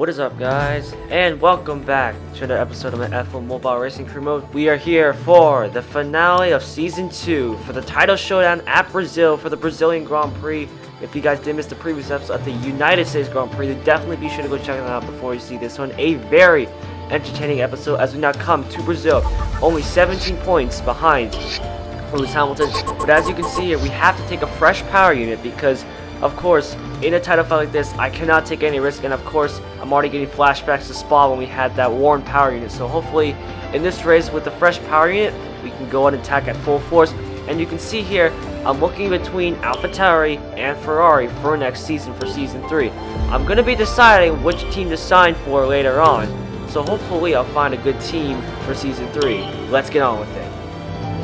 What is up, guys, and welcome back to another episode of my F1 Mobile Racing Crew Mode. We are here for the finale of Season 2 for the title showdown at Brazil for the Brazilian Grand Prix. If you guys did miss the previous episode at the United States Grand Prix, then definitely be sure to go check that out before you see this one. A very entertaining episode as we now come to Brazil, only 17 points behind Lewis Hamilton. But as you can see here, we have to take a fresh power unit because, of course, in a title fight like this, I cannot take any risk, and of course, I'm already getting flashbacks to Spa when we had that worn power unit. So hopefully, in this race with the fresh power unit, we can go and attack at full force. And you can see here, I'm looking between AlphaTauri and Ferrari for next season, for Season 3. I'm going to be deciding which team to sign for later on, so hopefully I'll find a good team for Season 3. Let's get on with it.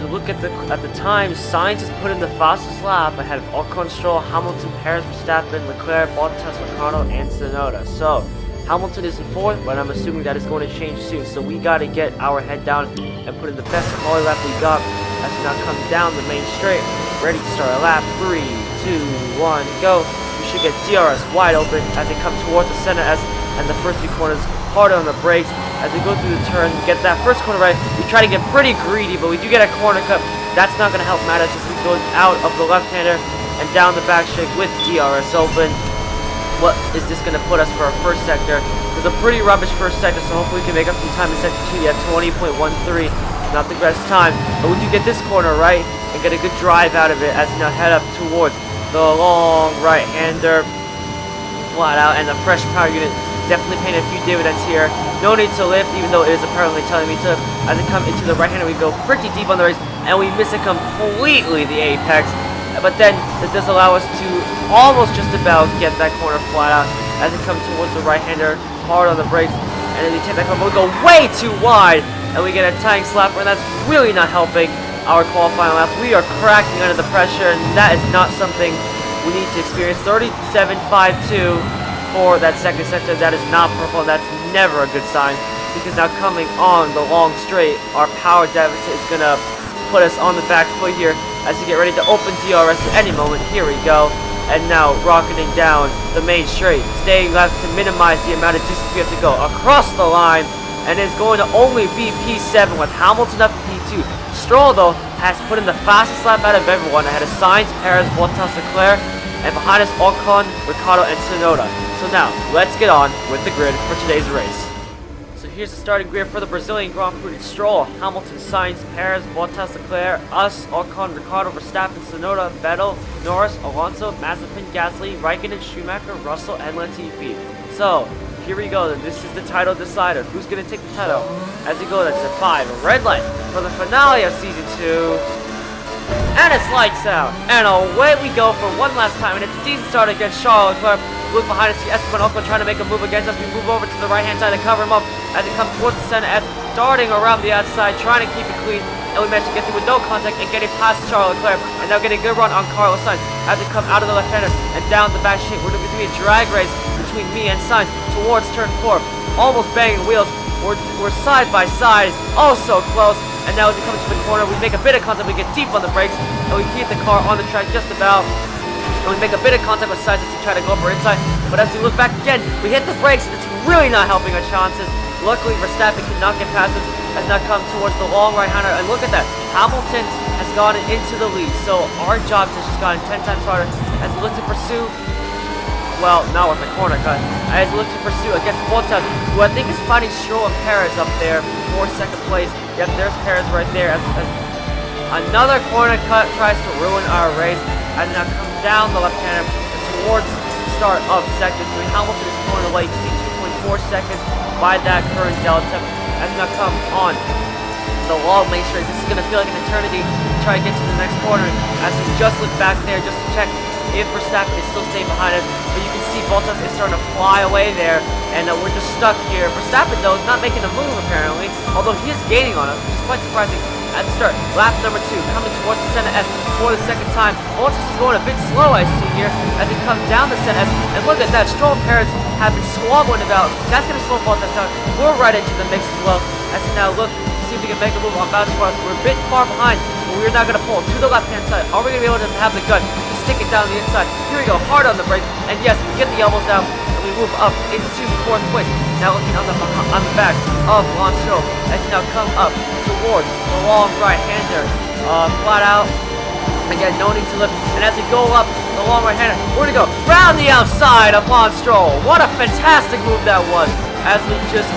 To look at the time, Sainz has put in the fastest lap ahead of Ocon, Stroll, Hamilton, Perez, Verstappen, Leclerc, Bottas, Ricardo, and Tsunoda. So Hamilton is in 4th, but I'm assuming that is going to change soon. So we got to get our head down and put in the best quality lap we got as we now come down the main straight, ready to start a lap. 3, 2, 1, go. We should get DRS wide open as they come towards the center and the first few corners harder on the brakes. As we go through the turn, we get that first corner right. We try to get pretty greedy, but we do get a corner cut. That's not going to help matters as we go out of the left-hander and down the back straight with DRS open. What is this going to put us for our first sector? There's a pretty rubbish first sector, so hopefully we can make up some time in sector 2 at 20.13. Not the best time, but we do get this corner right and get a good drive out of it as we now head up towards the long right-hander. Flat out, and the fresh power unit definitely paying a few dividends here. No need to lift, even though it is apparently telling me to. As we come into the right-hander, we go pretty deep on the race, and we miss it completely, the apex. But then it does allow us to almost just about get that corner flat out as we come towards the right-hander, hard on the brakes, and then we take that corner, but we go way too wide, and we get a tying slapper, and that's really not helping our qualifying lap. We are cracking under the pressure, and that is not something we need to experience. 37.52 for that second sector. That is not purple. That's never a good sign, because now coming on the long straight, our power deficit is going to put us on the back foot here as we get ready to open DRS at any moment. Here we go. And now rocketing down the main straight, staying left to minimize the amount of distance we have to go across the line, and it's going to only be P7 with Hamilton up P2. Stroll, though, has put in the fastest lap out of everyone ahead of Sainz, Perez, Bottas, Leclerc, and behind us Ocon, Ricardo, and Tsunoda. So now, let's get on with the grid for today's race. So here's the starting grid for the Brazilian Grand Prix. Stroll, Hamilton, Sainz, Perez, Bottas, Leclerc, us, Ocon, Ricardo, Verstappen, Tsunoda, Vettel, Norris, Alonso, Mazepin, Gasly, Raikkonen, Schumacher, Russell, and Latifi. So, here we go. This is the title decider. Who's going to take the title? As we go to 5, red light for the finale of Season 2. And it's lights out, and away we go for one last time, and it's a decent start against Charles Leclerc. Look behind us, see Esteban Ocon trying to make a move against us. We move over to the right-hand side to cover him up as he comes towards the center, as darting around the outside, trying to keep it clean, and we managed to get through with no contact and getting past Charles Leclerc, and now getting a good run on Carlos Sainz as we come out of the left-hander and down the back straight. We're going to be a drag race between me and Sainz towards turn 4, almost banging wheels. We're side by side, oh so close, and now as we come to the corner, we make a bit of contact, we get deep on the brakes, and we keep the car on the track just about, and we make a bit of contact with Sainz as we try to go over inside, but as we look back again, we hit the brakes, and it's really not helping our chances. Luckily, Verstappen cannot get past us as now come towards the long right-hander, and look at that, Hamilton has gotten into the lead, so our job has just gotten 10 times harder as we look to pursue. Well, not with the corner cut. As we look to pursue against Bottas, who I think is fighting Stroll and Perez up there for second place. Yep, there's Perez right there. As another corner cut tries to ruin our race. As we now come down the left-hander towards the start of sector 3. Hamilton is pulling away. You can see 2.4 seconds by that current delta. As we now come on the long main straight. This is going to feel like an eternity to try to get to the next corner. As we just look back there just to check if Verstappen is still staying behind us, but you can see Bottas is starting to fly away there, and we're just stuck here. Verstappen, though, is not making a move, apparently, although he is gaining on us, which is quite surprising. At the start, lap number 2, coming towards the center S for the second time. Bottas is going a bit slow, I see here, as he comes down the center S, and look at that, Stroll and Perez have been squabbling about. That's going to slow Bottas down. We're right into the mix as well, as we now look to see if we can make a move on Bottas. We're a bit far behind, but we're now going to pull to the left-hand side. Are we going to be able to have the gun to stick it down the inside. Here we go, hard on the brakes, and yes, we get the elbows out, and we move up into 4th place. Now looking on the back of Lance Stroll as he now come up towards the long right-hander, flat out. Again, no need to lift, and as we go up the long right-hander, we're gonna go round the outside of Lance Stroll. What a fantastic move that was, as we just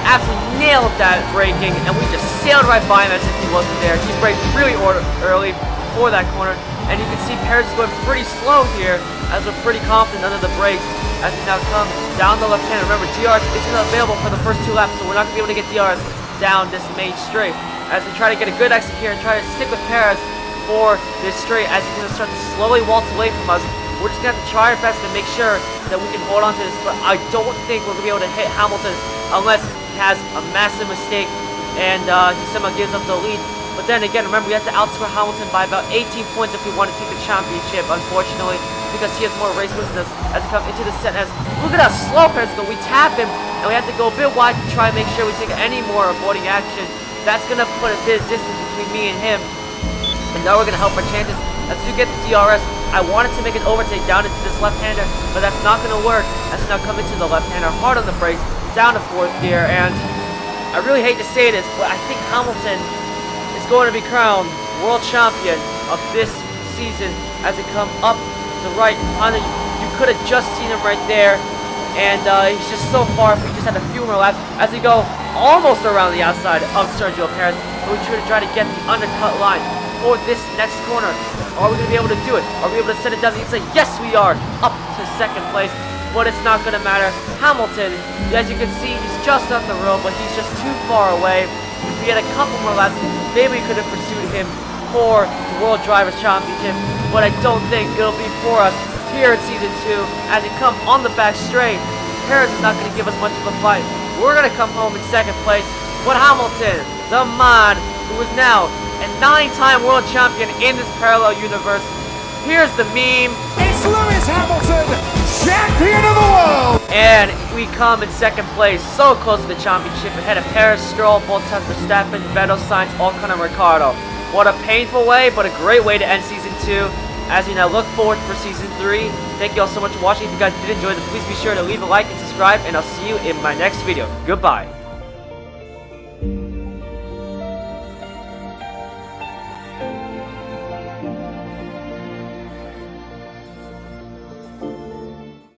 absolutely nailed that braking, and we just sailed right by him as if he wasn't there. He braked really early for that corner, and you can see Perez is going pretty slow here, as we're pretty confident under the brakes, as we now come down the left-hander. Remember, DRS isn't available for the first 2 laps, so we're not gonna be able to get DRS down this main straight, as we try to get a good exit here and try to stick with Perez for this straight, as he's going to start to slowly waltz away from us. We're just going to have to try our best to make sure that we can hold on to this, but I don't think we're going to be able to hit Hamilton unless he has a massive mistake and he somehow gives up the lead. But then again, remember, we have to outscore Hamilton by about 18 points if we want to take the championship, unfortunately, because he has more race wins than us as we come into the set. As look at how slow Perez go. We tap him, and we have to go a bit wide to try and make sure we take any more avoiding action. That's going to put a bit of distance between me and him. And now we're going to help our chances as we get the DRS. I wanted to make an overtake down into this left-hander, but that's not going to work as we now come into the left-hander, hard on the brakes, down to 4th gear. And I really hate to say this, but I think Hamilton is going to be crowned world champion of this season as we come up the right. You could have just seen him right there, and he's just so far. If we just had a few more laps as we go almost around the outside of Sergio Perez, but we try to get the undercut line for this next corner. Are we going to be able to do it? Are we able to set it down the inside? Yes, we are. Up to 2nd place, but it's not going to matter. Hamilton, as you can see, he's just up the road, but he's just too far away. If we had a couple more laps, maybe we could have pursued him for the World Drivers' Championship, but I don't think it'll be for us here in Season 2. As we come on the back straight, Perez is not going to give us much of a fight. We're going to come home in 2nd place, but Hamilton, the man who is now a 9-time world champion in this parallel universe. Here's the meme. It's Lewis Hamilton, champion of the world! And we come in 2nd place, so close to the championship, ahead of Perez, Stroll, Bottas, Verstappen, Vettel, Sainz, Ocon, and Ricciardo. What a painful way, but a great way to end Season 2, as we now look forward for Season 3. Thank you all so much for watching. If you guys did enjoy, then please be sure to leave a like and subscribe, and I'll see you in my next video. Goodbye.